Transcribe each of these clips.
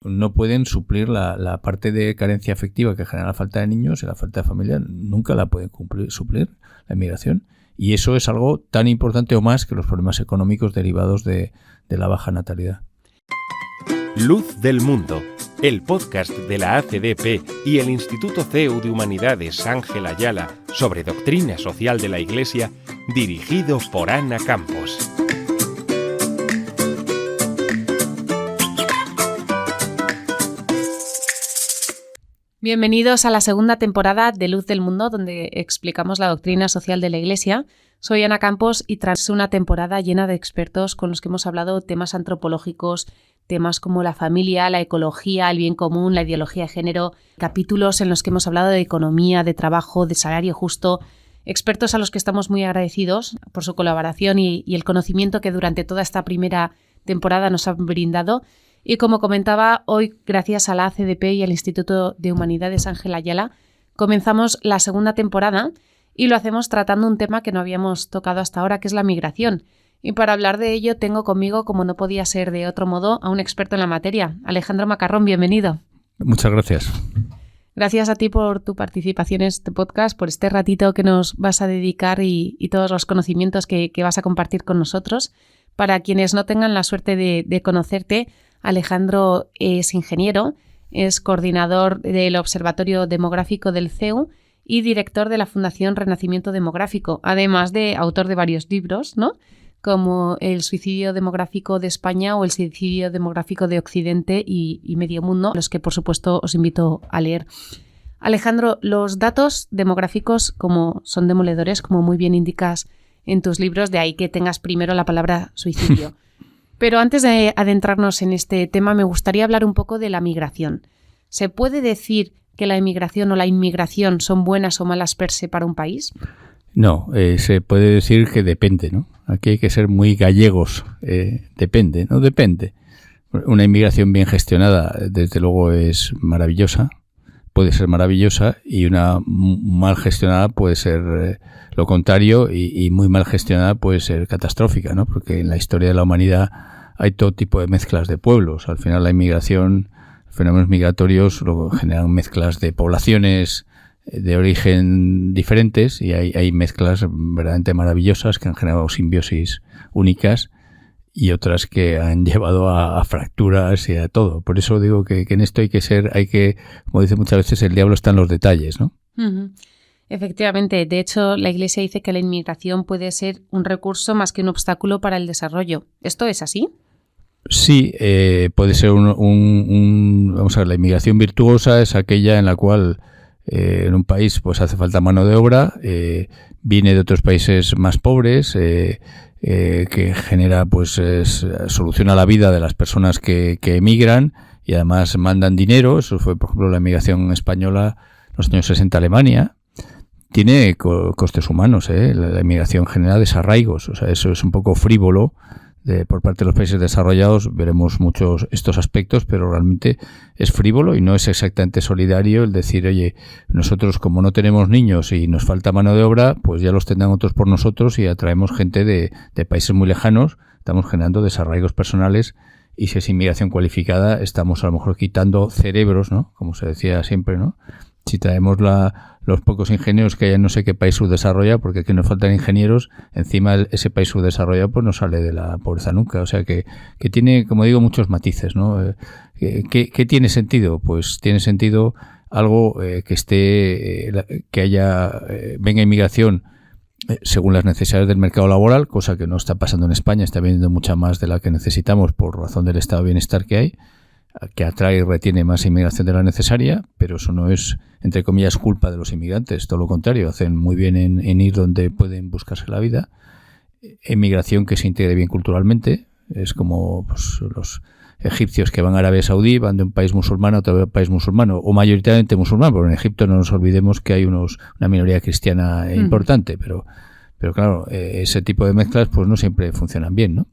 no pueden suplir la parte de carencia afectiva que genera la falta de niños, y la falta de familia nunca la pueden suplir la inmigración. Y eso es algo tan importante o más que los problemas económicos derivados de la baja natalidad. Luz del Mundo, el podcast de la ACDP y el Instituto CEU de Humanidades Ángel Ayala sobre doctrina social de la Iglesia, dirigido por Ana Campos. Bienvenidos a la segunda temporada de Luz del Mundo, donde explicamos la doctrina social de la Iglesia. Soy Ana Campos y tras una temporada llena de expertos con los que hemos hablado temas antropológicos, temas como la familia, la ecología, el bien común, la ideología de género, capítulos en los que hemos hablado de economía, de trabajo, de salario justo, expertos a los que estamos muy agradecidos por su colaboración y el conocimiento que durante toda esta primera temporada nos han brindado. Y como comentaba, hoy, gracias a la ACDP y al Instituto de Humanidades Ángel Ayala, comenzamos la segunda temporada y lo hacemos tratando un tema que no habíamos tocado hasta ahora, que es la migración. Y para hablar de ello tengo conmigo, como no podía ser de otro modo, a un experto en la materia. Alejandro Macarrón, bienvenido. Muchas gracias. Gracias a ti por tu participación en este podcast, por este ratito que nos vas a dedicar y todos los conocimientos que vas a compartir con nosotros. Para quienes no tengan la suerte de conocerte, Alejandro es ingeniero, es coordinador del Observatorio Demográfico del CEU y director de la Fundación Renacimiento Demográfico, además de autor de varios libros, ¿no?, como El suicidio demográfico de España o El suicidio demográfico de Occidente y Medio Mundo, los que por supuesto os invito a leer. Alejandro, los datos demográficos como son demoledores, como muy bien indicas en tus libros, de ahí que tengas primero la palabra suicidio. Pero antes de adentrarnos en este tema, me gustaría hablar un poco de la migración. ¿Se puede decir que la emigración o la inmigración son buenas o malas per se para un país? No, se puede decir que depende, ¿no? Aquí hay que ser muy gallegos. Depende, ¿no? Depende. Una inmigración bien gestionada, desde luego, es maravillosa, puede ser maravillosa, y una mal gestionada puede ser lo contrario, y muy mal gestionada puede ser catastrófica, ¿no? Porque en la historia de la humanidad hay todo tipo de mezclas de pueblos. Al final la inmigración, fenómenos migratorios generan mezclas de poblaciones de origen diferentes, y hay mezclas verdaderamente maravillosas que han generado simbiosis únicas y otras que han llevado a fracturas y a todo. Por eso digo que en esto hay que, como dice muchas veces, el diablo está en los detalles, ¿no? Uh-huh. Efectivamente. De hecho, la Iglesia dice que la inmigración puede ser un recurso más que un obstáculo para el desarrollo. ¿Esto es así? Sí, puede ser vamos a ver, la inmigración virtuosa es aquella en la cual en un país pues hace falta mano de obra, viene de otros países más pobres, que genera soluciona la vida de las personas que emigran y además mandan dinero. Eso fue, por ejemplo, la inmigración española en los años 60 a Alemania. Tiene costes humanos, la inmigración genera desarraigos. O sea, eso es un poco frívolo por parte de los países desarrollados. Veremos muchos estos aspectos, pero realmente es frívolo y no es exactamente solidario el decir, oye, nosotros como no tenemos niños y nos falta mano de obra, pues ya los tendrán otros por nosotros y atraemos gente de países muy lejanos. Estamos generando desarraigos personales, y si es inmigración cualificada estamos a lo mejor quitando cerebros, ¿no?, como se decía siempre, ¿no? Si traemos los pocos ingenieros que hay en no sé qué país subdesarrollado, porque aquí nos faltan ingenieros, encima ese país subdesarrollado pues no sale de la pobreza nunca. O sea que tiene, como digo, muchos matices, ¿no? ¿Qué tiene sentido? Pues tiene sentido algo venga inmigración según las necesidades del mercado laboral, cosa que no está pasando en España. Está viniendo mucha más de la que necesitamos por razón del estado de bienestar que hay, que atrae y retiene más inmigración de la necesaria, pero eso no es, entre comillas, culpa de los inmigrantes. Todo lo contrario, hacen muy bien en ir donde pueden buscarse la vida. Emigración que se integre bien culturalmente, es como pues, los egipcios que van a Arabia Saudí, van de un país musulmán a otro país musulmán, o mayoritariamente musulmán, porque en Egipto no nos olvidemos que hay una minoría cristiana importante, pero claro, ese tipo de mezclas pues no siempre funcionan bien, ¿no?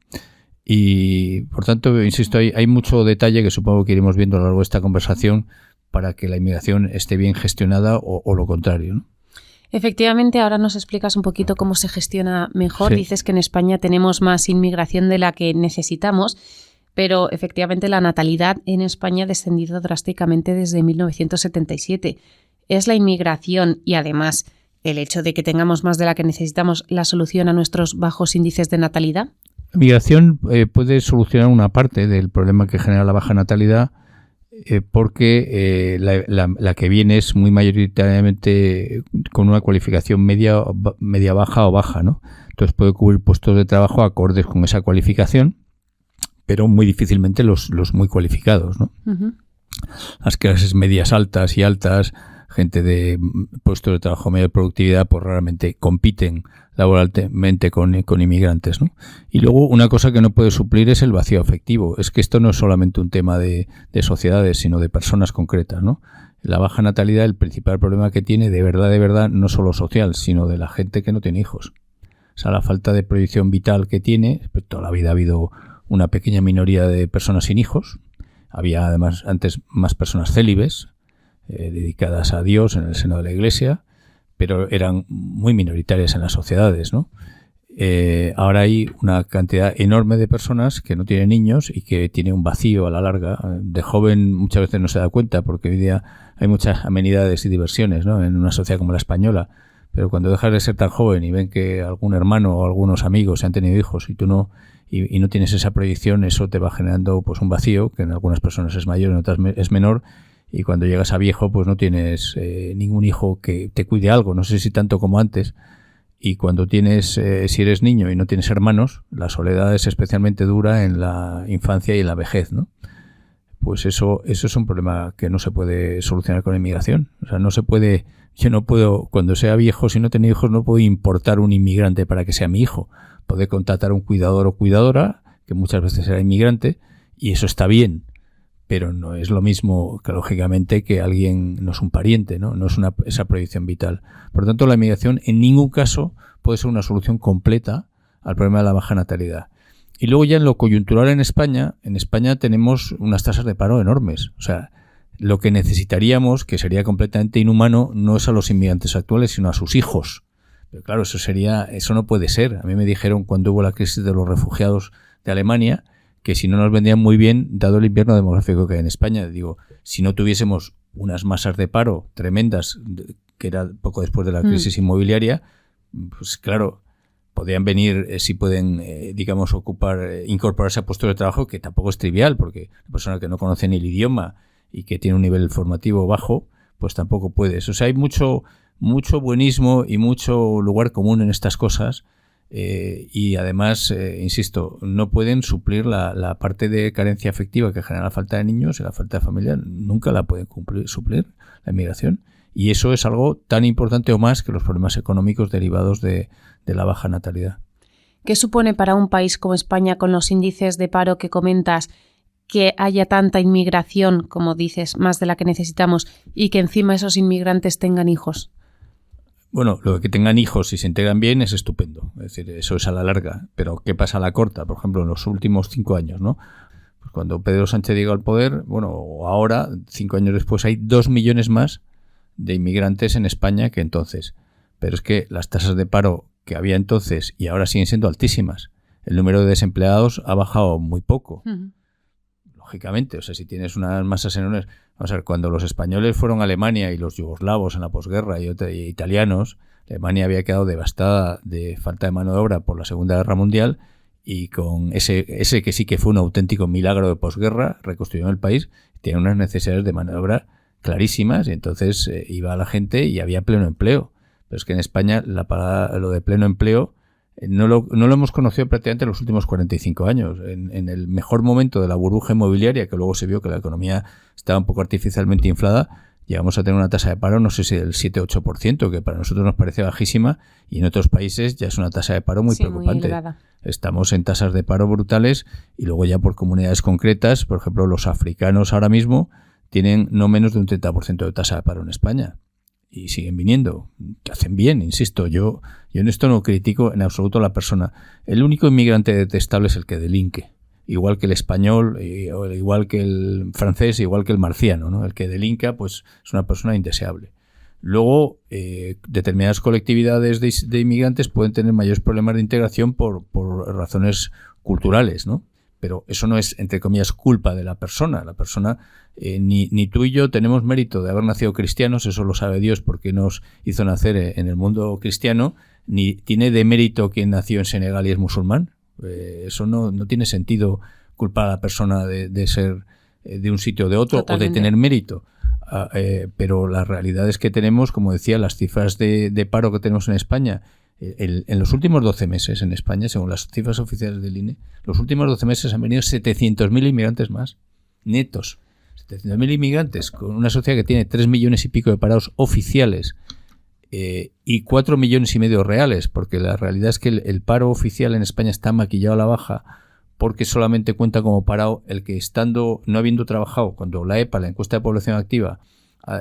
Y, por tanto, insisto, hay mucho detalle que supongo que iremos viendo a lo largo de esta conversación para que la inmigración esté bien gestionada o lo contrario, ¿no? Efectivamente, ahora nos explicas un poquito cómo se gestiona mejor. Sí. Dices que en España tenemos más inmigración de la que necesitamos, pero efectivamente la natalidad en España ha descendido drásticamente desde 1977. ¿Es la inmigración y además el hecho de que tengamos más de la que necesitamos la solución a nuestros bajos índices de natalidad? La migración puede solucionar una parte del problema que genera la baja natalidad, porque la que viene es muy mayoritariamente con una cualificación media baja o baja, ¿no? Entonces puede cubrir puestos de trabajo acordes con esa cualificación, pero muy difícilmente los muy cualificados, ¿no? Uh-huh. Las clases medias altas y altas, gente de puestos de trabajo media productividad, pues raramente compiten laboralmente con inmigrantes, ¿no? Y luego una cosa que no puede suplir es el vacío afectivo. Es que esto no es solamente un tema de sociedades, sino de personas concretas, ¿no? La baja natalidad, el principal problema que tiene de verdad, no solo social, sino de la gente que no tiene hijos. O sea, la falta de proyección vital que tiene, pues toda la vida ha habido una pequeña minoría de personas sin hijos. Había además antes más personas célibes, dedicadas a Dios en el seno de la Iglesia, pero eran muy minoritarias en las sociedades, ¿no? Ahora hay una cantidad enorme de personas que no tienen niños y que tienen un vacío a la larga. De joven muchas veces no se da cuenta porque hoy día hay muchas amenidades y diversiones, ¿no? En una sociedad como la española, pero cuando dejas de ser tan joven y ven que algún hermano o algunos amigos se han tenido hijos y tú no, y no tienes esa proyección, eso te va generando pues un vacío que en algunas personas es mayor, en otras es menor. Y cuando llegas a viejo, pues no tienes ningún hijo que te cuide algo, no sé si tanto como antes. Y cuando tienes, si eres niño y no tienes hermanos, la soledad es especialmente dura en la infancia y en la vejez, ¿no? Pues eso es un problema que no se puede solucionar con la inmigración. O sea, no se puede, yo no puedo, cuando sea viejo, si no tengo hijos, no puedo importar un inmigrante para que sea mi hijo. Puedo contratar a un cuidador o cuidadora, que muchas veces será inmigrante, y eso está bien. Pero no es lo mismo que, lógicamente, que alguien no es un pariente, ¿no? No es esa proyección vital. Por lo tanto, la inmigración en ningún caso puede ser una solución completa al problema de la baja natalidad. Y luego ya en lo coyuntural en España tenemos unas tasas de paro enormes. O sea, lo que necesitaríamos, que sería completamente inhumano, no es a los inmigrantes actuales, sino a sus hijos. Pero claro, eso no puede ser. A mí me dijeron cuando hubo la crisis de los refugiados de Alemania, que si no nos vendían muy bien, dado el invierno demográfico que hay en España. Digo, si no tuviésemos unas masas de paro tremendas, que era poco después de la crisis inmobiliaria, pues claro, podrían venir, si pueden, digamos, incorporarse a puestos de trabajo, que tampoco es trivial, porque una persona que no conoce ni el idioma y que tiene un nivel formativo bajo, pues tampoco puedes. O sea, hay mucho buenismo y mucho lugar común en estas cosas. Y además, insisto, no pueden suplir la parte de carencia afectiva que genera la falta de niños y la falta de familia, nunca la pueden suplir la inmigración, y eso es algo tan importante o más que los problemas económicos derivados de la baja natalidad. ¿Qué supone para un país como España, con los índices de paro que comentas, que haya tanta inmigración, como dices, más de la que necesitamos, y que encima esos inmigrantes tengan hijos? Bueno, lo de que tengan hijos y se integran bien es estupendo. Es decir, eso es a la larga. Pero ¿qué pasa a la corta? Por ejemplo, en los últimos 5 años, ¿no? Pues cuando Pedro Sánchez llegó al poder, bueno, ahora, 5 años después, hay 2 millones más de inmigrantes en España que entonces. Pero es que las tasas de paro que había entonces y ahora siguen siendo altísimas. El número de desempleados ha bajado muy poco. Uh-huh. Lógicamente, o sea, si tienes unas masas enormes. Vamos a ver, cuando los españoles fueron a Alemania y los yugoslavos en la posguerra y italianos, Alemania había quedado devastada de falta de mano de obra por la Segunda Guerra Mundial, y con ese que sí que fue un auténtico milagro de posguerra, reconstruyeron el país, tenía unas necesidades de mano de obra clarísimas, y entonces iba la gente y había pleno empleo. Pero es que en España lo de pleno empleo no lo hemos conocido prácticamente en los últimos 45 años. En el mejor momento de la burbuja inmobiliaria, que luego se vio que la economía estaba un poco artificialmente inflada, llegamos a tener una tasa de paro, no sé si del 7-8%, que para nosotros nos parece bajísima, y en otros países ya es una tasa de paro muy preocupante. Muy estamos en tasas de paro brutales, y luego ya por comunidades concretas, por ejemplo, los africanos ahora mismo tienen no menos de un 30% de tasa de paro en España. Y siguen viniendo, que hacen bien, insisto, yo en esto no critico en absoluto a la persona. El único inmigrante detestable es el que delinque, igual que el español, igual que el francés, igual que el marciano, ¿no? El que delinca, pues es una persona indeseable. Luego, determinadas colectividades de inmigrantes pueden tener mayores problemas de integración por razones culturales, ¿no? pero eso no es, entre comillas, culpa de la persona. La persona, ni tú y yo tenemos mérito de haber nacido cristianos, eso lo sabe Dios porque nos hizo nacer en el mundo cristiano, ni tiene de mérito quien nació en Senegal y es musulmán. Eso no tiene sentido culpar a la persona de ser de un sitio o de otro. Totalmente. O de tener mérito. Pero la realidad es que tenemos, como decía, las cifras de paro que tenemos en España. En los últimos 12 meses en España, según las cifras oficiales del INE, los últimos 12 meses han venido 700.000 inmigrantes más, netos. 700.000 inmigrantes con una sociedad que tiene 3 millones y pico de parados oficiales y 4 millones y medio reales, porque la realidad es que el paro oficial en España está maquillado a la baja porque solamente cuenta como parado el que no habiendo trabajado, cuando la EPA, la encuesta de población activa,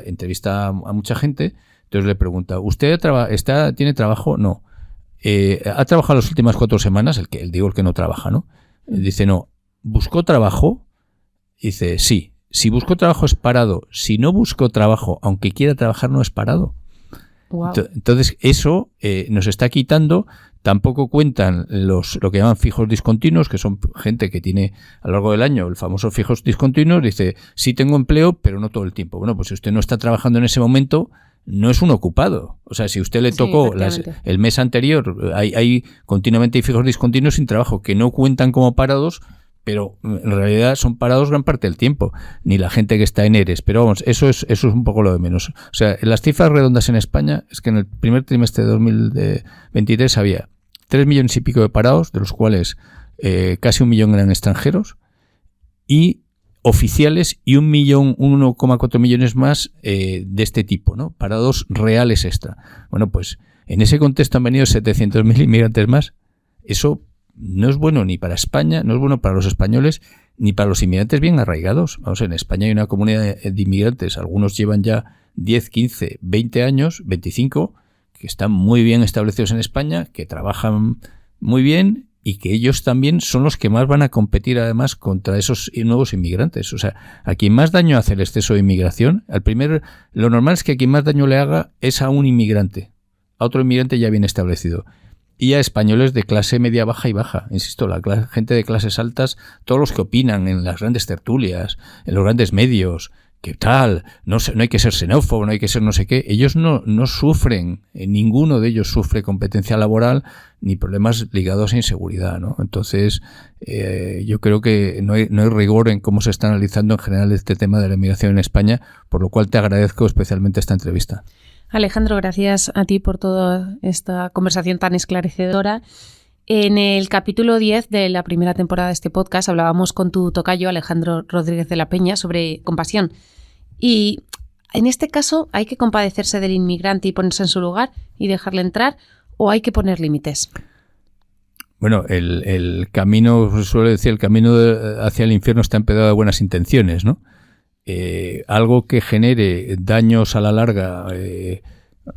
entrevista a mucha gente, entonces le pregunta, ¿usted tiene trabajo? No. ¿Ha trabajado las últimas 4 semanas? El que no trabaja, ¿no? Dice, no. ¿Buscó trabajo? Dice, sí. Si buscó trabajo es parado. Si no buscó trabajo, aunque quiera trabajar, no es parado. Wow. Entonces, eso nos está quitando. Tampoco cuentan lo que llaman fijos discontinuos, que son gente que tiene a lo largo del año el famoso fijos discontinuos. Dice, sí tengo empleo, pero no todo el tiempo. Bueno, pues si usted no está trabajando en ese momento, no es un ocupado. O sea, si usted le tocó el mes anterior, hay continuamente fijos discontinuos sin trabajo que no cuentan como parados, pero en realidad son parados gran parte del tiempo. Ni la gente que está en ERES. Pero vamos, eso es un poco lo de menos. O sea, las cifras redondas en España es que en el primer trimestre de 2023 había 3 millones y pico de parados, de los cuales casi 1 millón eran extranjeros, y oficiales y 1,4 millones más de este tipo, ¿no? Parados reales extra. Bueno, pues en ese contexto han venido 700.000 inmigrantes más. Eso no es bueno ni para España, no es bueno para los españoles, ni para los inmigrantes bien arraigados. Vamos, en España hay una comunidad de inmigrantes, algunos llevan ya 10, 15, 20 años, 25, que están muy bien establecidos en España, que trabajan muy bien y que ellos también son los que más van a competir además contra esos nuevos inmigrantes. O sea, a quien más daño hace el exceso de inmigración, lo normal es que a quien más daño le haga es a un inmigrante, a otro inmigrante ya bien establecido. Y a españoles de clase media, baja y baja. Insisto, gente de clases altas, todos los que opinan en las grandes tertulias, en los grandes medios, ¿qué tal? No hay que ser xenófobo, no hay que ser no sé qué. Ellos no sufren, ninguno de ellos sufre competencia laboral ni problemas ligados a inseguridad, ¿no? Entonces, yo creo que no hay rigor en cómo se está analizando en general este tema de la inmigración en España, por lo cual te agradezco especialmente esta entrevista. Alejandro, gracias a ti por toda esta conversación tan esclarecedora. En el capítulo 10 de la primera temporada de este podcast hablábamos con tu tocayo Alejandro Rodríguez de la Peña sobre compasión. Y en este caso, ¿hay que compadecerse del inmigrante y ponerse en su lugar y dejarle entrar o hay que poner límites? Bueno, el camino, suele decir, el camino hacia el infierno está empedado de buenas intenciones, ¿no? Algo que genere daños a la larga,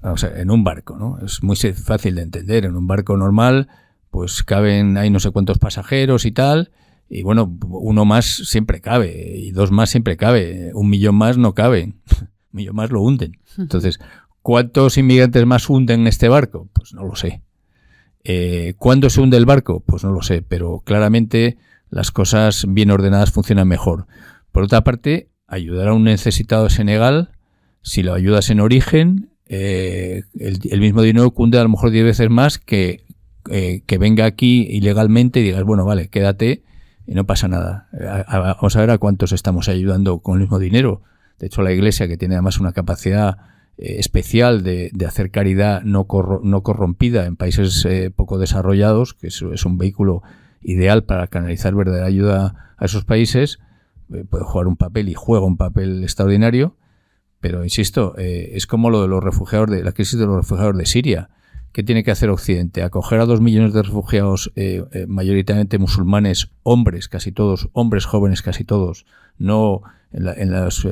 o sea, en un barco, ¿no? Es muy fácil de entender. En un barco normal, pues hay no sé cuántos pasajeros y tal, y bueno, 1 más siempre cabe, y 2 más siempre cabe, 1 millón más no caben, 1 millón más lo hunden. Entonces, ¿cuántos inmigrantes más hunden este barco? Pues no lo sé. ¿Cuándo se hunde el barco? Pues no lo sé, pero claramente las cosas bien ordenadas funcionan mejor. Por otra parte, ayudar a un necesitado de Senegal, si lo ayudas en origen, el mismo dinero cunde a lo mejor 10 veces más que venga aquí ilegalmente y digas, bueno, vale, quédate y no pasa nada. Vamos a ver a cuántos estamos ayudando con el mismo dinero. De hecho, la Iglesia, que tiene además una capacidad especial de hacer caridad no corrompida en países poco desarrollados, que es un vehículo ideal para canalizar verdadera ayuda a esos países, puede jugar un papel y juega un papel extraordinario. Pero insisto, es como lo de los refugiados, la crisis de los refugiados de Siria. ¿Qué tiene que hacer Occidente? Acoger a 2 millones de refugiados, mayoritariamente musulmanes, hombres casi todos, hombres jóvenes casi todos. No en las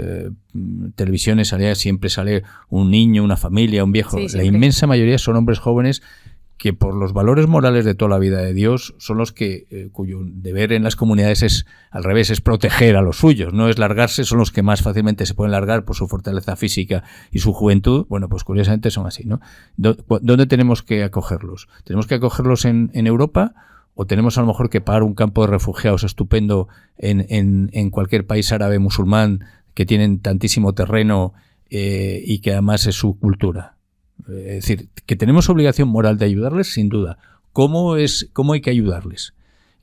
televisiones siempre sale un niño, una familia, un viejo. Sí, la inmensa mayoría son hombres jóvenes que por los valores morales de toda la vida de Dios son los que cuyo deber en las comunidades es al revés, es proteger a los suyos, no es largarse, son los que más fácilmente se pueden largar por su fortaleza física y su juventud. Bueno, pues curiosamente son así, ¿no? ¿Dónde tenemos que acogerlos? ¿Tenemos que acogerlos en Europa o tenemos a lo mejor que pagar un campo de refugiados estupendo en cualquier país árabe musulmán que tienen tantísimo terreno y que además es su cultura. Es decir, que tenemos obligación moral de ayudarles, sin duda. ¿Cómo hay que ayudarles?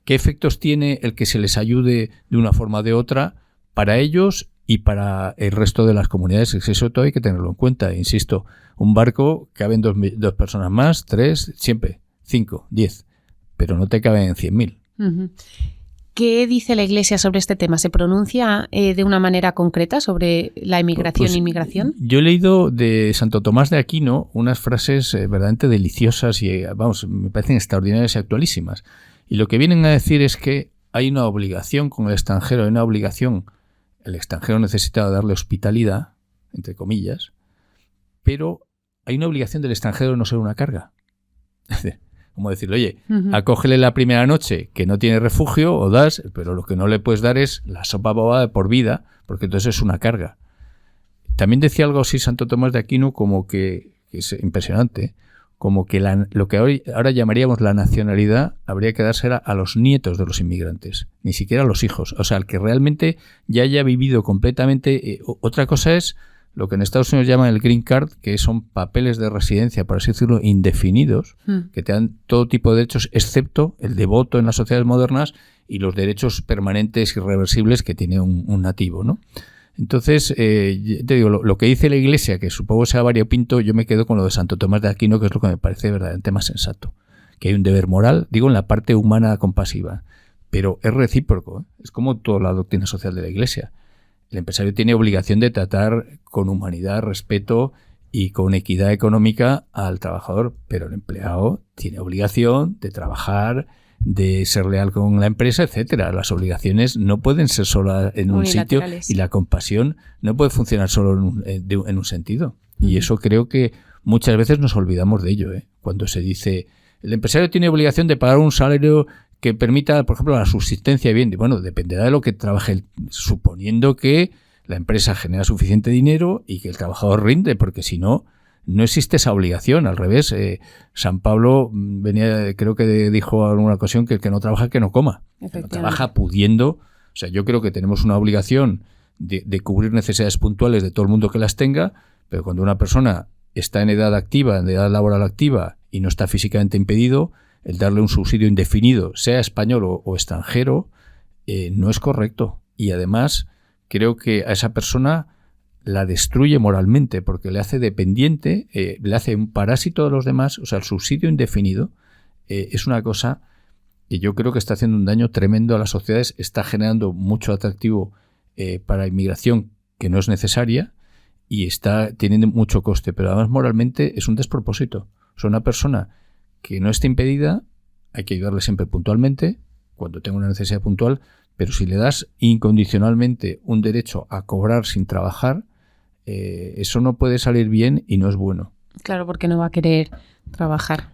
¿Qué efectos tiene el que se les ayude de una forma o de otra para ellos y para el resto de las comunidades? Eso todo hay que tenerlo en cuenta. Insisto, un barco caben dos personas más, 3, siempre, 5, 10, pero no te caben 100.000. Uh-huh. ¿Qué dice la Iglesia sobre este tema? ¿Se pronuncia de una manera concreta sobre la emigración e inmigración? Yo he leído de Santo Tomás de Aquino unas frases verdaderamente deliciosas y, me parecen extraordinarias y actualísimas. Y lo que vienen a decir es que hay una obligación con el extranjero, el extranjero necesita darle hospitalidad, entre comillas, pero hay una obligación del extranjero de no ser una carga. Como decirle, oye, acógele la primera noche que no tiene refugio o das, pero lo que no le puedes dar es la sopa bobada de por vida, porque entonces es una carga. También decía algo así Santo Tomás de Aquino como que es impresionante, como que lo que ahora llamaríamos la nacionalidad habría que dársela a los nietos de los inmigrantes, ni siquiera a los hijos. O sea, el que realmente ya haya vivido completamente. Otra cosa es lo que en Estados Unidos llaman el green card, que son papeles de residencia, por así decirlo, indefinidos, que te dan todo tipo de derechos, excepto el de voto en las sociedades modernas y los derechos permanentes irreversibles que tiene un nativo, ¿no? Entonces, te digo, lo que dice la Iglesia, que supongo sea variopinto, yo me quedo con lo de Santo Tomás de Aquino, que es lo que me parece verdaderamente más sensato. Que hay un deber moral, digo, en la parte humana compasiva, pero es recíproco, ¿eh? Es como toda la doctrina social de la Iglesia. El empresario tiene obligación de tratar con humanidad, respeto y con equidad económica al trabajador, pero el empleado tiene obligación de trabajar, de ser leal con la empresa, etcétera. Las obligaciones no pueden ser solo en un sitio y la compasión no puede funcionar solo en un sentido. Y eso creo que muchas veces nos olvidamos de ello, ¿eh? Cuando se dice el empresario tiene obligación de pagar un salario que permita, por ejemplo, la subsistencia bien. Bueno, dependerá de lo que trabaje, suponiendo que la empresa genera suficiente dinero y que el trabajador rinde, porque si no, no existe esa obligación. Al revés, San Pablo creo que dijo en alguna ocasión que el que no trabaja, que no coma. Que no trabaja pudiendo. O sea, yo creo que tenemos una obligación de cubrir necesidades puntuales de todo el mundo que las tenga, pero cuando una persona está en edad activa, en edad laboral activa y no está físicamente impedido, el darle un subsidio indefinido, sea español o extranjero, no es correcto. Y además creo que a esa persona la destruye moralmente porque le hace dependiente, le hace un parásito de los demás. O sea, el subsidio indefinido es una cosa que yo creo que está haciendo un daño tremendo a las sociedades, está generando mucho atractivo para inmigración que no es necesaria y está teniendo mucho coste, pero además moralmente es un despropósito. O sea, una persona que no esté impedida, hay que ayudarle siempre puntualmente, cuando tenga una necesidad puntual, pero si le das incondicionalmente un derecho a cobrar sin trabajar, eso no puede salir bien y no es bueno. Claro, porque no va a querer trabajar.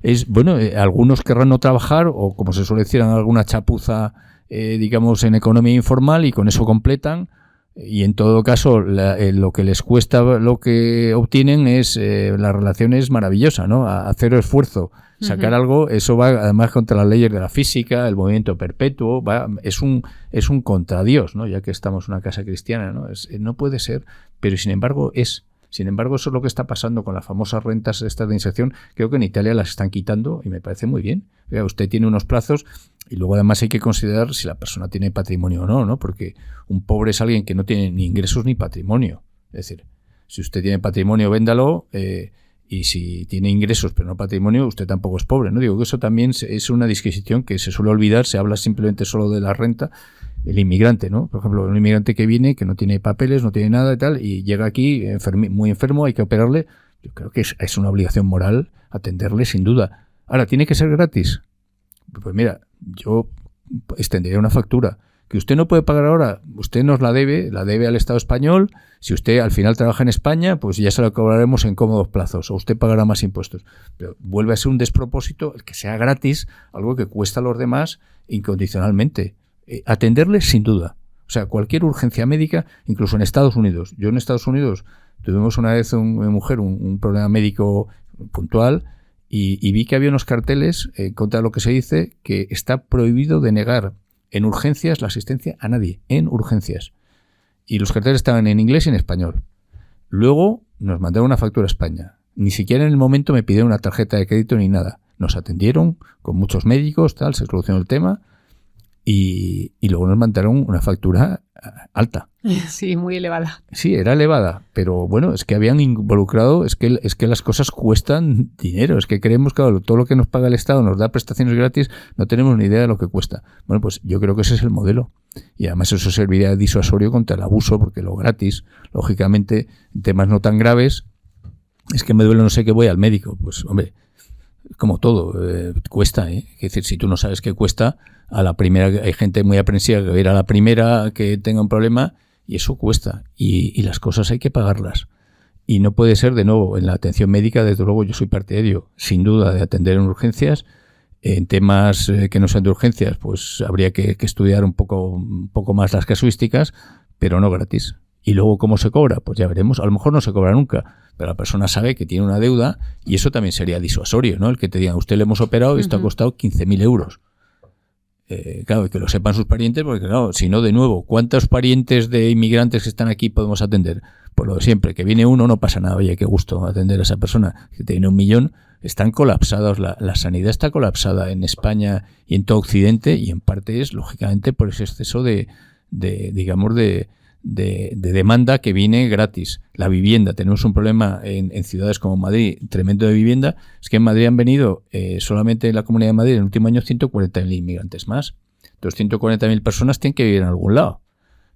Algunos querrán no trabajar o, como se suele decir, en alguna chapuza, digamos, en economía informal y con eso completan. Y en todo caso, lo que les cuesta, lo que obtienen es, la relación es maravillosa, ¿no? A cero esfuerzo. Sacar algo, eso va además contra las leyes de la física, el movimiento perpetuo, es un contradios, ¿no? Ya que estamos en una casa cristiana, ¿no? No puede ser, pero sin embargo eso es lo que está pasando con las famosas rentas estas de inserción. Creo que en Italia las están quitando y me parece muy bien. Oiga, usted tiene unos plazos y luego además hay que considerar si la persona tiene patrimonio o no, ¿no? Porque un pobre es alguien que no tiene ni ingresos ni patrimonio. Es decir, si usted tiene patrimonio, véndalo, y si tiene ingresos pero no patrimonio, usted tampoco es pobre, ¿no? Digo que eso también es una disquisición que se suele olvidar, se habla simplemente solo de la renta. El inmigrante, ¿no? Por ejemplo, un inmigrante que viene, que no tiene papeles, no tiene nada y tal, y llega aquí muy enfermo, hay que operarle. Yo creo que es una obligación moral atenderle, sin duda. Ahora, ¿tiene que ser gratis? Pues mira, yo extendería una factura. Que usted no puede pagar ahora, usted nos la debe al Estado español. Si usted al final trabaja en España, pues ya se lo cobraremos en cómodos plazos, o usted pagará más impuestos. Pero vuelve a ser un despropósito el que sea gratis, algo que cuesta a los demás incondicionalmente. Atenderles sin duda. O sea, cualquier urgencia médica, incluso en Estados Unidos. Yo en Estados Unidos tuvimos una vez mi mujer un problema médico puntual y vi que había unos carteles contra lo que se dice que está prohibido denegar en urgencias la asistencia a nadie, en urgencias. Y los carteles estaban en inglés y en español. Luego nos mandaron una factura a España. Ni siquiera en el momento me pidieron una tarjeta de crédito ni nada. Nos atendieron con muchos médicos, tal, se solucionó el tema y luego nos mandaron una factura alta. Sí, muy elevada. Sí, era elevada, pero bueno, es que habían involucrado, es que las cosas cuestan dinero, es que creemos que todo lo que nos paga el Estado nos da prestaciones gratis, no tenemos ni idea de lo que cuesta. Bueno, pues yo creo que ese es el modelo. Y además eso serviría de disuasorio contra el abuso, porque lo gratis, lógicamente, en temas no tan graves, es que me duele no sé qué, voy al médico. Pues hombre, como todo, cuesta, ¿eh? Es decir, si tú no sabes qué cuesta, a la primera, hay gente muy aprensiva que va a ir a la primera que tenga un problema y eso cuesta. Y las cosas hay que pagarlas. Y no puede ser, de nuevo, en la atención médica, desde luego yo soy partidario, sin duda, de atender en urgencias. En temas que no sean de urgencias, pues habría que estudiar un poco más las casuísticas, pero no gratis. Y luego, ¿cómo se cobra? Pues ya veremos. A lo mejor no se cobra nunca, pero la persona sabe que tiene una deuda y eso también sería disuasorio, ¿no? El que te diga, usted le hemos operado y esto ha costado 15.000 euros. Claro, que lo sepan sus parientes, porque claro, si no, de nuevo, ¿cuántos parientes de inmigrantes que están aquí podemos atender? Pues lo de siempre, que viene uno, no pasa nada, oye, qué gusto atender a esa persona, que tiene 1 millón, están colapsados, la sanidad está colapsada en España y en todo Occidente, y en parte es, lógicamente, por ese exceso de demanda que viene gratis. La vivienda, tenemos un problema en ciudades como Madrid, tremendo de vivienda. Es que en Madrid han venido solamente en la Comunidad de Madrid en el último año 140.000 inmigrantes más. Entonces 140.000 personas tienen que vivir en algún lado.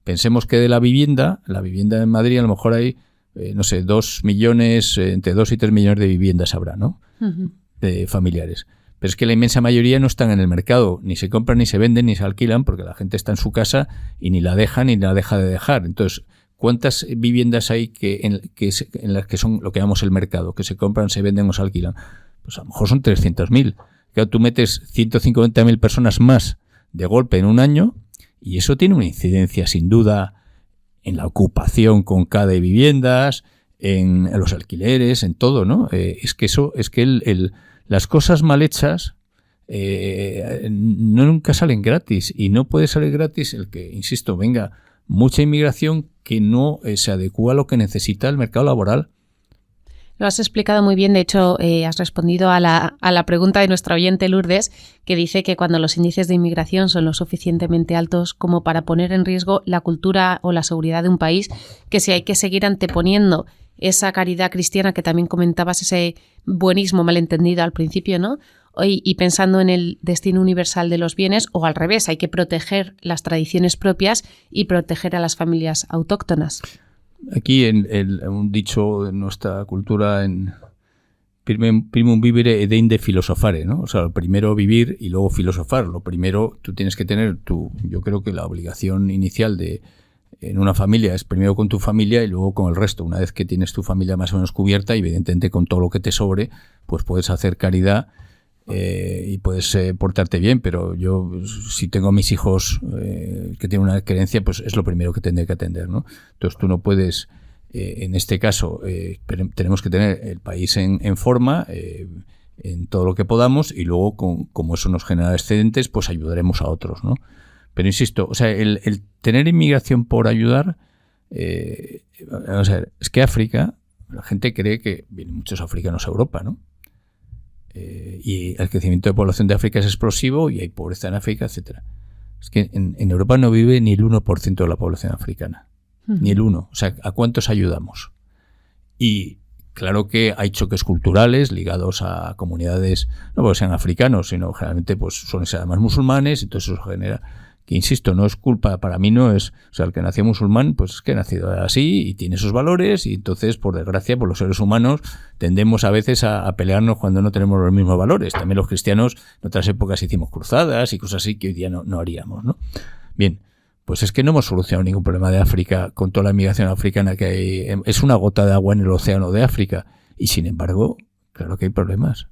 Pensemos que de la vivienda en Madrid a lo mejor hay, 2 millones, entre 2 y 3 millones de viviendas habrá, ¿no? De familiares. Pero es que la inmensa mayoría no están en el mercado, ni se compran, ni se venden, ni se alquilan, porque la gente está en su casa y ni la deja ni la deja de dejar. Entonces, ¿cuántas viviendas hay en las que son lo que llamamos el mercado, que se compran, se venden o se alquilan? Pues a lo mejor son 300.000. Claro, tú metes 150.000 personas más de golpe en un año y eso tiene una incidencia sin duda en la ocupación con cada de viviendas, en los alquileres, en todo, ¿no? Las cosas mal hechas nunca salen gratis y no puede salir gratis el que, insisto, venga mucha inmigración que no se adecúa a lo que necesita el mercado laboral. Lo has explicado muy bien. De hecho, has respondido a la pregunta de nuestra oyente Lourdes, que dice que cuando los índices de inmigración son lo suficientemente altos como para poner en riesgo la cultura o la seguridad de un país, que si hay que seguir anteponiendo esa caridad cristiana que también comentabas, ese buenismo malentendido al principio, ¿no? Y pensando en el destino universal de los bienes, o al revés, hay que proteger las tradiciones propias y proteger a las familias autóctonas. Aquí un dicho de nuestra cultura, en primum vivere ed inde filosofare, ¿no? O sea, lo primero vivir y luego filosofar. Lo primero, tú tienes que tener yo creo que la obligación inicial en una familia es primero con tu familia y luego con el resto. Una vez que tienes tu familia más o menos cubierta, evidentemente con todo lo que te sobre, pues puedes hacer caridad y puedes portarte bien, pero yo si tengo a mis hijos que tienen una creencia, pues es lo primero que tendré que atender, ¿no? Entonces tú no puedes, en este caso, tenemos que tener el país en forma, en todo lo que podamos, y luego como eso nos genera excedentes, pues ayudaremos a otros, ¿no? Pero insisto, o sea, el tener inmigración por ayudar, vamos a ver, es que África, la gente cree que vienen muchos africanos a Europa, ¿no? Y el crecimiento de población de África es explosivo y hay pobreza en África, etcétera. Es que en Europa no vive ni el 1% de la población africana, ni el 1%. O sea, ¿a cuántos ayudamos? Y claro que hay choques culturales ligados a comunidades, no porque sean africanos, sino generalmente pues suelen ser además musulmanes, entonces eso genera que, insisto, no es culpa, para mí no es, o sea, el que nació musulmán, pues es que ha nacido así y tiene esos valores y entonces, por desgracia, pues los seres humanos tendemos a veces a pelearnos cuando no tenemos los mismos valores. También los cristianos en otras épocas hicimos cruzadas y cosas así que hoy día no haríamos, ¿no? Bien, pues es que no hemos solucionado ningún problema de África con toda la inmigración africana que hay. Es una gota de agua en el océano de África y, sin embargo, claro que hay problemas.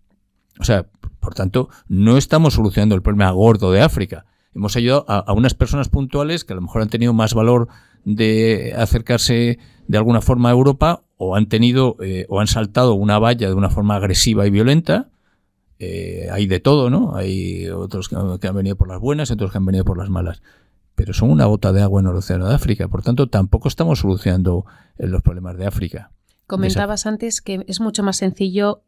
O sea, por tanto, no estamos solucionando el problema gordo de África. Hemos ayudado a unas personas puntuales que a lo mejor han tenido más valor de acercarse de alguna forma a Europa o han tenido o han saltado una valla de una forma agresiva y violenta, hay de todo, ¿no? Hay otros que han venido por las buenas, otros que han venido por las malas. Pero son una gota de agua en el océano de África. Por tanto, tampoco estamos solucionando los problemas de África. Comentabas antes que es mucho más sencillo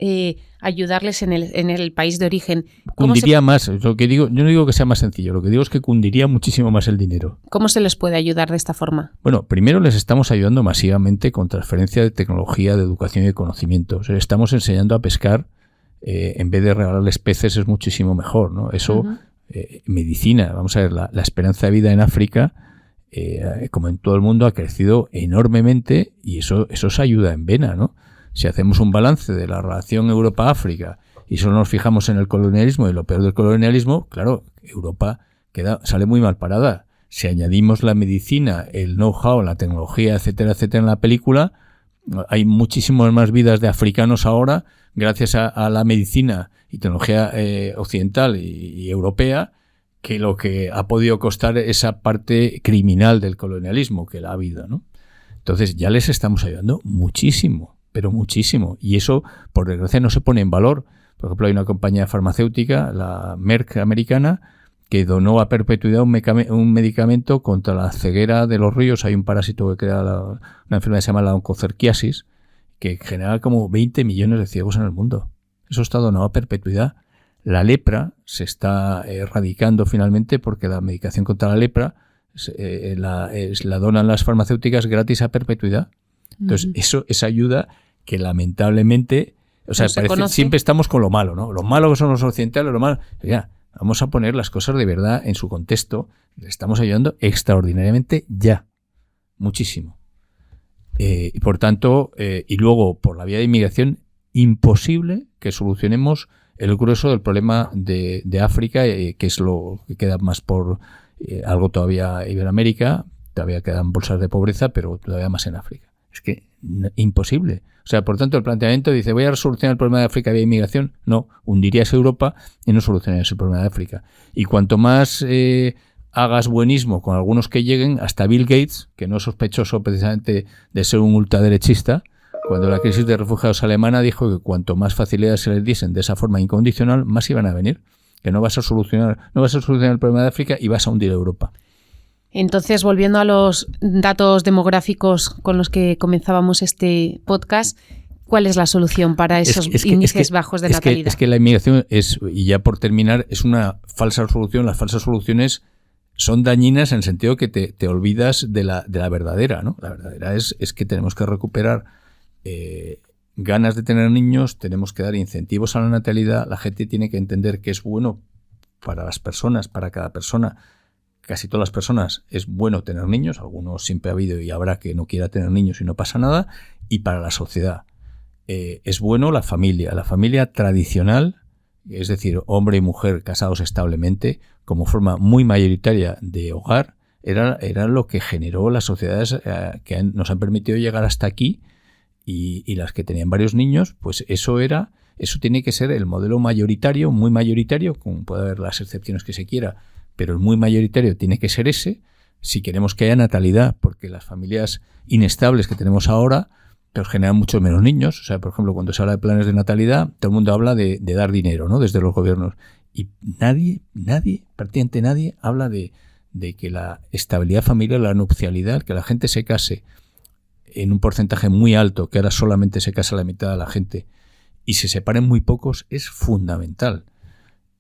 ayudarles en el país de origen. Cundiría más. Lo que digo, yo no digo que sea más sencillo, lo que digo es que cundiría muchísimo más el dinero. ¿Cómo se les puede ayudar de esta forma? Bueno, primero les estamos ayudando masivamente con transferencia de tecnología, de educación y de conocimientos. Les estamos enseñando a pescar. En vez de regalarles peces es muchísimo mejor, ¿no? Eso, medicina. Vamos a ver, la esperanza de vida en África, como en todo el mundo, ha crecido enormemente y eso es ayuda en vena, ¿no? Si hacemos un balance de la relación Europa-África y solo nos fijamos en el colonialismo y lo peor del colonialismo, claro, Europa sale muy mal parada. Si añadimos la medicina, el know-how, la tecnología, etcétera, etcétera, en la película, hay muchísimas más vidas de africanos ahora gracias a la medicina y tecnología occidental y europea que lo que ha podido costar esa parte criminal del colonialismo que la ha habido, ¿no? Entonces ya les estamos ayudando muchísimo, pero muchísimo. Y eso, por desgracia, no se pone en valor. Por ejemplo, hay una compañía farmacéutica, la Merck americana, que donó a perpetuidad un medicamento contra la ceguera de los ríos. Hay un parásito que crea una enfermedad que se llama la oncocerciasis, que genera como 20 millones de ciegos en el mundo. Eso está donado a perpetuidad. La lepra se está erradicando finalmente porque la medicación contra la lepra la donan las farmacéuticas gratis a perpetuidad. Entonces, esa ayuda que lamentablemente, o sea, siempre estamos con lo malo, ¿no? Lo malo que son los occidentales, lo malo. Ya, vamos a poner las cosas de verdad en su contexto. Le estamos ayudando extraordinariamente ya. Muchísimo. Y por tanto, y luego por la vía de inmigración, imposible que solucionemos el grueso del problema de África, que es lo que queda más por algo todavía Iberoamérica, todavía quedan bolsas de pobreza, pero todavía más en África. Es que imposible. O sea, por tanto, el planteamiento dice, voy a solucionar el problema de África vía inmigración. No, hundirías Europa y no solucionarías el problema de África. Y cuanto más hagas buenismo con algunos que lleguen, hasta Bill Gates, que no es sospechoso precisamente de ser un ultraderechista, cuando la crisis de refugiados alemana dijo que cuanto más facilidades se les diesen de esa forma incondicional, más iban a venir. Que no vas a solucionar el problema de África y vas a hundir Europa. Entonces, volviendo a los datos demográficos con los que comenzábamos este podcast, ¿cuál es la solución para esos índices bajos de natalidad? Es que la inmigración y ya por terminar, es una falsa solución. Las falsas soluciones son dañinas en el sentido que te olvidas de la verdadera, ¿no? La verdadera es que tenemos que recuperar ganas de tener niños, tenemos que dar incentivos a la natalidad, la gente tiene que entender que es bueno para las personas, para cada persona, casi todas las personas es bueno tener niños, algunos siempre ha habido y habrá que no quiera tener niños y no pasa nada, y para la sociedad es bueno la familia tradicional, es decir, hombre y mujer casados establemente, como forma muy mayoritaria de hogar, era lo que generó las sociedades que nos han permitido llegar hasta aquí. Y las que tenían varios niños, pues eso tiene que ser el modelo mayoritario, muy mayoritario, como puede haber las excepciones que se quiera, pero el muy mayoritario tiene que ser ese, si queremos que haya natalidad, porque las familias inestables que tenemos ahora, pues generan mucho menos niños. O sea, por ejemplo, cuando se habla de planes de natalidad, todo el mundo habla de dar dinero, ¿no? Desde los gobiernos. Y prácticamente nadie habla de que la estabilidad familiar, la nupcialidad, que la gente se case en un porcentaje muy alto, que ahora solamente se casa la mitad de la gente, y se separen muy pocos, es fundamental.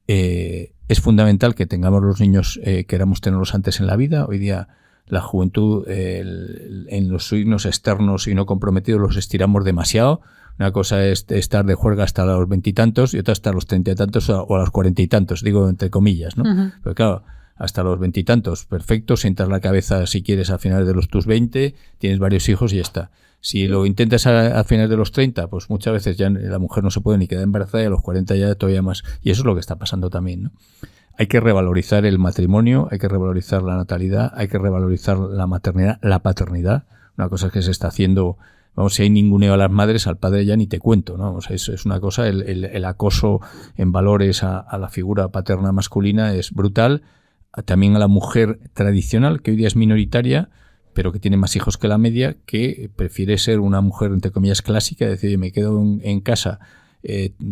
Es fundamental que tengamos los niños, queramos tenerlos antes en la vida. Hoy día la juventud, en los signos externos y no comprometidos, los estiramos demasiado. Una cosa es estar de juerga hasta los 20 y tantos y otra hasta los 30 y tantos o a los 40 y tantos, digo entre comillas, ¿no? Uh-huh. Pero claro, hasta los 20 y tantos, perfecto, sientas la cabeza si quieres a finales de tus 20, tienes varios hijos y ya está. Si lo intentas a finales de los 30, pues muchas veces ya la mujer no se puede ni quedar embarazada y a los 40 ya todavía más. Y eso es lo que está pasando también, ¿no? Hay que revalorizar el matrimonio, hay que revalorizar la natalidad, hay que revalorizar la maternidad, la paternidad. Una cosa que se está haciendo, vamos, si hay ninguneo a las madres, al padre ya ni te cuento, ¿no? O sea, es una cosa, el acoso en valores a la figura paterna masculina es brutal. También a la mujer tradicional, que hoy día es minoritaria, pero que tiene más hijos que la media, que prefiere ser una mujer, entre comillas, clásica, es decir, me quedo en casa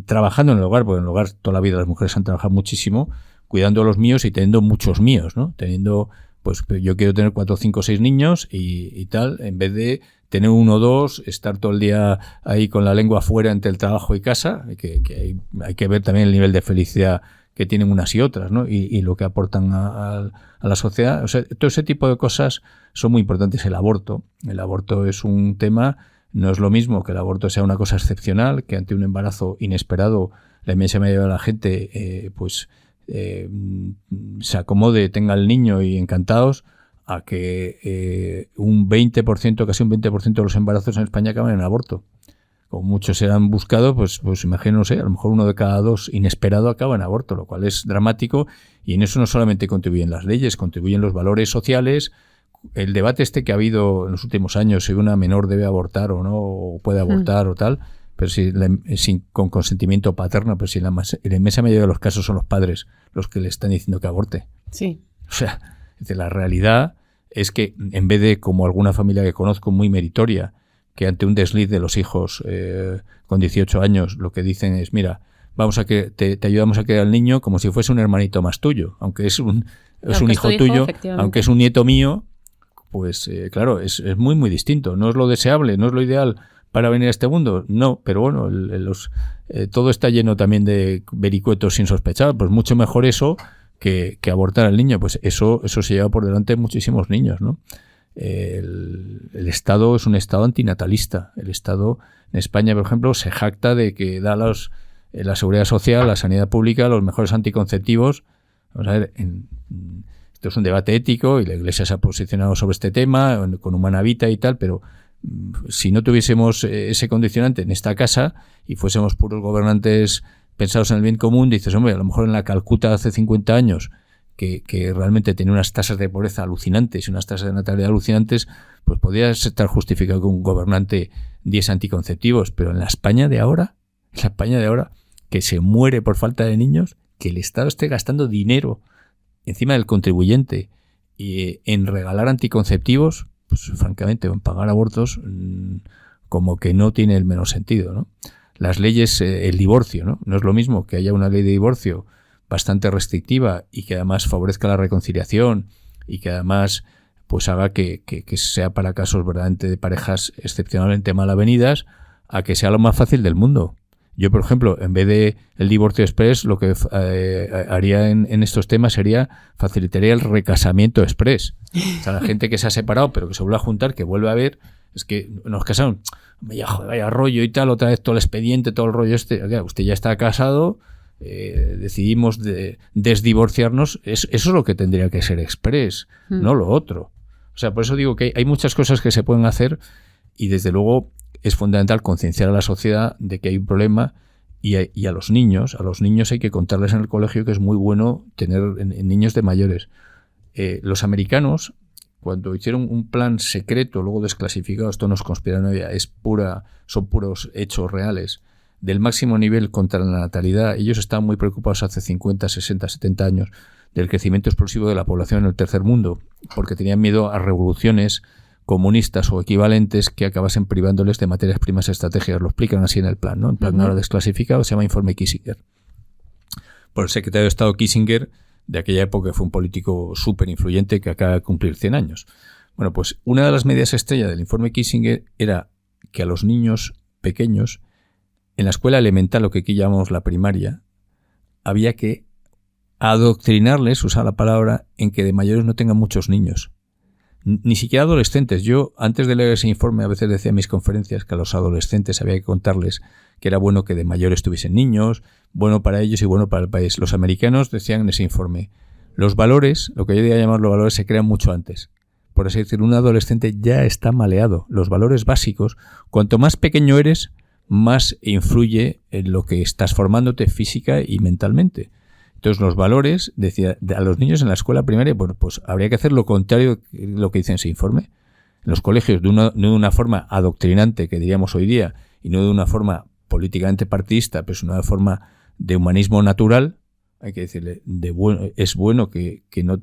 trabajando en el hogar, porque en el hogar toda la vida las mujeres han trabajado muchísimo, cuidando a los míos y teniendo muchos míos, ¿no? Teniendo, pues yo quiero tener 4, 5, 6 niños y tal, en vez de tener 1 o 2, estar todo el día ahí con la lengua afuera entre el trabajo y casa, que hay que ver también el nivel de felicidad que tienen unas y otras, ¿no? Y lo que aportan a la sociedad. O sea, todo ese tipo de cosas son muy importantes. El aborto es un tema, no es lo mismo que el aborto sea una cosa excepcional, que ante un embarazo inesperado la inmensa mayoría de la gente se acomode, tenga el niño y encantados, a que un 20%, casi un 20% de los embarazos en España acaban en aborto. Como muchos se han buscado, pues imagino, no sé, a lo mejor 1 de cada 2 inesperado acaba en aborto, lo cual es dramático, y en eso no solamente contribuyen las leyes, contribuyen los valores sociales. El debate que ha habido en los últimos años, si una menor debe abortar o no, o puede abortar o tal, pero con consentimiento paterno, pero si en la inmensa mayoría de los casos son los padres los que le están diciendo que aborte. Sí. O sea, la realidad es que en vez de, como alguna familia que conozco muy meritoria, que ante un desliz de los hijos con 18 años lo que dicen es, mira, te ayudamos a criar al niño como si fuese un hermanito más tuyo, aunque es un hijo tuyo, aunque es un nieto mío, pues claro, es muy muy distinto. No es lo deseable, no es lo ideal para venir a este mundo, no, pero bueno, todo está lleno también de vericuetos sin sospechar, pues mucho mejor eso que abortar al niño. Pues eso se lleva por delante muchísimos niños, ¿no? El Estado es un Estado antinatalista. El Estado en España, por ejemplo, se jacta de que da la seguridad social, la sanidad pública, los mejores anticonceptivos. Vamos a ver, esto es un debate ético y la Iglesia se ha posicionado sobre este tema con Humana Vita y tal, pero si no tuviésemos ese condicionante en esta casa y fuésemos puros gobernantes pensados en el bien común, dices, hombre, a lo mejor en la Calcuta hace 50 años que realmente tenía unas tasas de pobreza alucinantes y unas tasas de natalidad alucinantes, pues podría estar justificado que un gobernante diese anticonceptivos, pero en la España de ahora, que se muere por falta de niños, que el Estado esté gastando dinero encima del contribuyente y en regalar anticonceptivos, pues francamente, en pagar abortos, como que no tiene el menor sentido, ¿no? Las leyes, el divorcio, ¿no? No es lo mismo que haya una ley de divorcio bastante restrictiva y que además favorezca la reconciliación y que además pues haga que sea para casos verdaderamente de parejas excepcionalmente mal avenidas, a que sea lo más fácil del mundo. Yo, por ejemplo, en vez de el divorcio express, lo que haría en estos temas sería facilitaría el recasamiento express. O sea, la gente que se ha separado pero que se vuelve a juntar, que vuelve a ver, es que nos casaron, vaya rollo y tal, otra vez todo el expediente, todo el rollo usted ya está casado, decidimos desdivorciarnos, eso es lo que tendría que ser express, no lo otro. O sea, por eso digo que hay muchas cosas que se pueden hacer y desde luego es fundamental concienciar a la sociedad de que hay un problema y a los niños hay que contarles en el colegio que es muy bueno tener en niños de mayores. Los americanos, cuando hicieron un plan secreto, luego desclasificado, esto no es conspiranoia, son puros hechos reales, del máximo nivel contra la natalidad, ellos estaban muy preocupados hace 50, 60, 70 años del crecimiento explosivo de la población en el tercer mundo, porque tenían miedo a revoluciones comunistas o equivalentes que acabasen privándoles de materias primas estratégicas. Lo explican así en el plan, ¿no? En plan ahora desclasificado, se llama Informe Kissinger. Por el secretario de Estado Kissinger, de aquella época, fue un político súper influyente que acaba de cumplir 100 años. Bueno, pues una de las medidas estrella del Informe Kissinger era que a los niños pequeños, en la escuela elemental, lo que aquí llamamos la primaria, había que adoctrinarles, usar la palabra, en que de mayores no tengan muchos niños. Ni siquiera adolescentes. Yo, antes de leer ese informe, a veces decía en mis conferencias que a los adolescentes había que contarles que era bueno que de mayores tuviesen niños, bueno para ellos y bueno para el país. Los americanos decían en ese informe, los valores, lo que yo diría llamar los valores, se crean mucho antes. Por así decirlo, un adolescente ya está maleado. Los valores básicos, cuanto más pequeño eres, más influye en lo que estás formándote física y mentalmente. Entonces los valores, decía, a los niños en la escuela primaria, bueno, pues habría que hacer lo contrario de lo que dice en ese informe. En los colegios, no de una forma adoctrinante, que diríamos hoy día, y no de una forma políticamente partidista, pero es una forma de humanismo natural. Hay que decirle, es bueno que no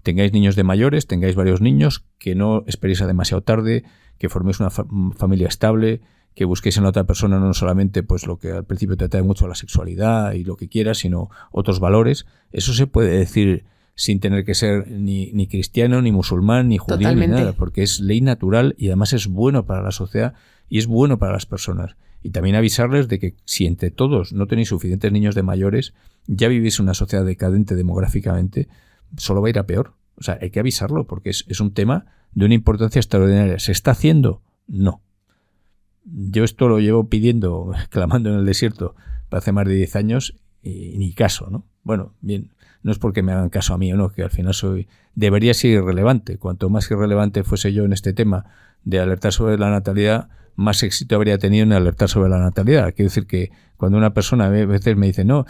tengáis niños de mayores, tengáis varios niños, que no esperéis a demasiado tarde, que forméis una familia estable, que busques en la otra persona no solamente pues lo que al principio te atrae mucho, la sexualidad y lo que quieras, sino otros valores. Eso se puede decir sin tener que ser ni cristiano, ni musulmán, ni judío, Totalmente. ni nada, porque es ley natural y además es bueno para la sociedad y es bueno para las personas. Y también avisarles de que si entre todos no tenéis suficientes niños de mayores, ya vivís en una sociedad decadente demográficamente, solo va a ir a peor. O sea, hay que avisarlo porque es un tema de una importancia extraordinaria. ¿Se está haciendo? No. Yo esto lo llevo pidiendo, clamando en el desierto, para hace más de 10 años y ni caso, ¿no? Bueno, bien, no es porque me hagan caso a mí o no, que al final debería ser irrelevante. Cuanto más irrelevante fuese yo en este tema de alertar sobre la natalidad, más éxito habría tenido en alertar sobre la natalidad. Quiero decir que cuando una persona a veces me dice, no,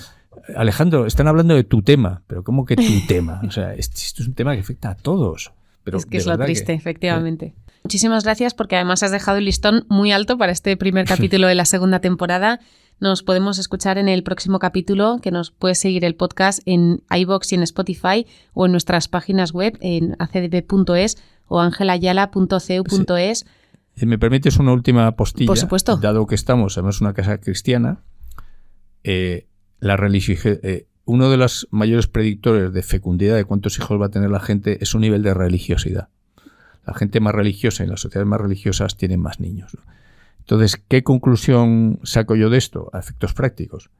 Alejandro, están hablando de tu tema, pero ¿cómo que tu tema? O sea, esto es un tema que afecta a todos. Pero es que es lo triste, efectivamente. Muchísimas gracias porque además has dejado el listón muy alto para este primer capítulo de la segunda temporada. Nos podemos escuchar en el próximo capítulo, que nos puedes seguir el podcast en iVoox y en Spotify o en nuestras páginas web en acdp.es o angelayala.cu.es. Si me permites una última postilla, por supuesto, dado que estamos en una casa cristiana, uno de los mayores predictores de fecundidad de cuántos hijos va a tener la gente es un nivel de religiosidad. La gente más religiosa y las sociedades más religiosas tienen más niños, ¿no? Entonces, ¿qué conclusión saco yo de esto? A efectos prácticos.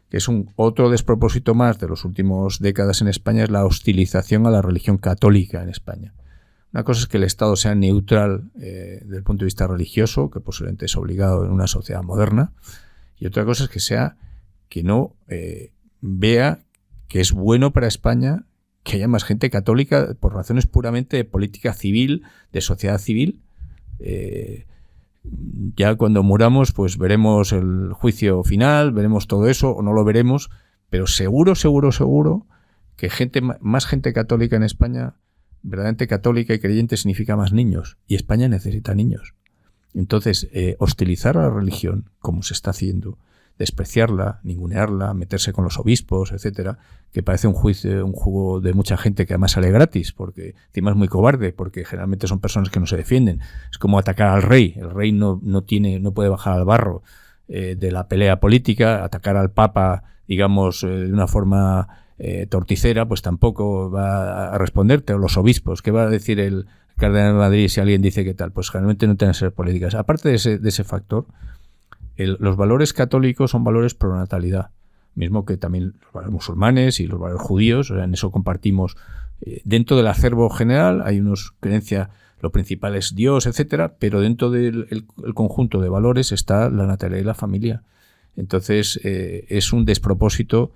Que es otro despropósito más de las últimas décadas en España, es la hostilización a la religión católica en España. Una cosa es que el Estado sea neutral desde el punto de vista religioso, que posiblemente es obligado en una sociedad moderna, y otra cosa es que no vea que es bueno para España que haya más gente católica por razones puramente de política civil, de sociedad civil. Ya cuando muramos pues veremos el juicio final, veremos todo eso o no lo veremos, pero seguro que más gente católica en España, verdaderamente católica y creyente, significa más niños, y España necesita niños. Entonces, hostilizar a la religión, como se está haciendo, despreciarla, ningunearla, meterse con los obispos, etcétera, que parece un juego de mucha gente que además sale gratis, porque encima es muy cobarde, porque generalmente son personas que no se defienden. Es como atacar al rey. El rey no puede bajar al barro de la pelea política. Atacar al papa, digamos, de una forma torticera, pues tampoco va a responderte. O los obispos, ¿qué va a decir el cardenal de Madrid si alguien dice que tal? Pues generalmente no tienen que ser políticas. Aparte de ese factor, los valores católicos son valores pro natalidad, mismo que también los valores musulmanes y los valores judíos. O sea, en eso compartimos. Dentro del acervo general hay unos creencias, lo principal es Dios, etcétera, pero dentro del el conjunto de valores está la natalidad y la familia. Entonces es un despropósito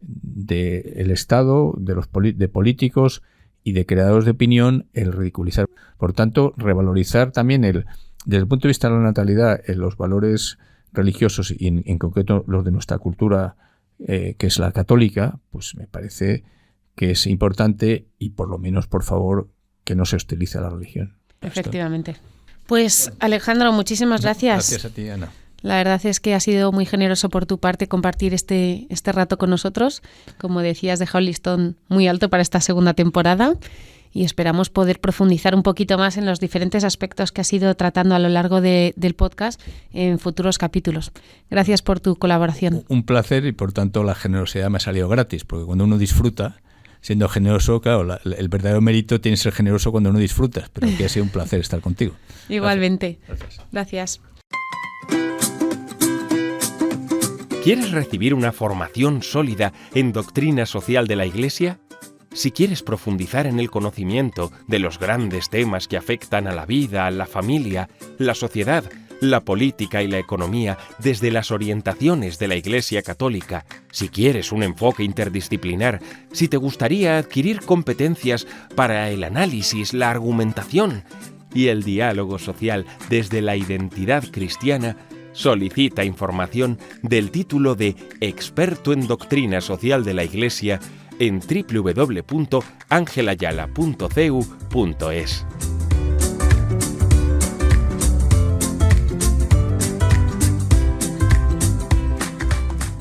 del Estado, de políticos y de creadores de opinión el ridiculizar. Por tanto, revalorizar también desde el punto de vista de la natalidad los valores religiosos y en concreto los de nuestra cultura, que es la católica, pues me parece que es importante y por lo menos, por favor, que no se hostilice a la religión. Efectivamente. Pues Alejandro, muchísimas gracias. Gracias a ti, Ana. La verdad es que ha sido muy generoso por tu parte compartir este rato con nosotros. Como decías, has dejado el listón muy alto para esta segunda temporada y esperamos poder profundizar un poquito más en los diferentes aspectos que has ido tratando a lo largo del podcast en futuros capítulos. Gracias por tu colaboración. Un placer y por tanto la generosidad me ha salido gratis, porque cuando uno disfruta siendo generoso, claro, el verdadero mérito tiene que ser generoso cuando uno disfruta, pero que ha sido un placer estar contigo. Igualmente. Gracias. ¿Quieres recibir una formación sólida en doctrina social de la Iglesia? Si quieres profundizar en el conocimiento de los grandes temas que afectan a la vida, a la familia, la sociedad, la política y la economía desde las orientaciones de la Iglesia Católica, si quieres un enfoque interdisciplinar, si te gustaría adquirir competencias para el análisis, la argumentación y el diálogo social desde la identidad cristiana, solicita información del título de Experto en Doctrina Social de la Iglesia en www.angelayala.cu.es.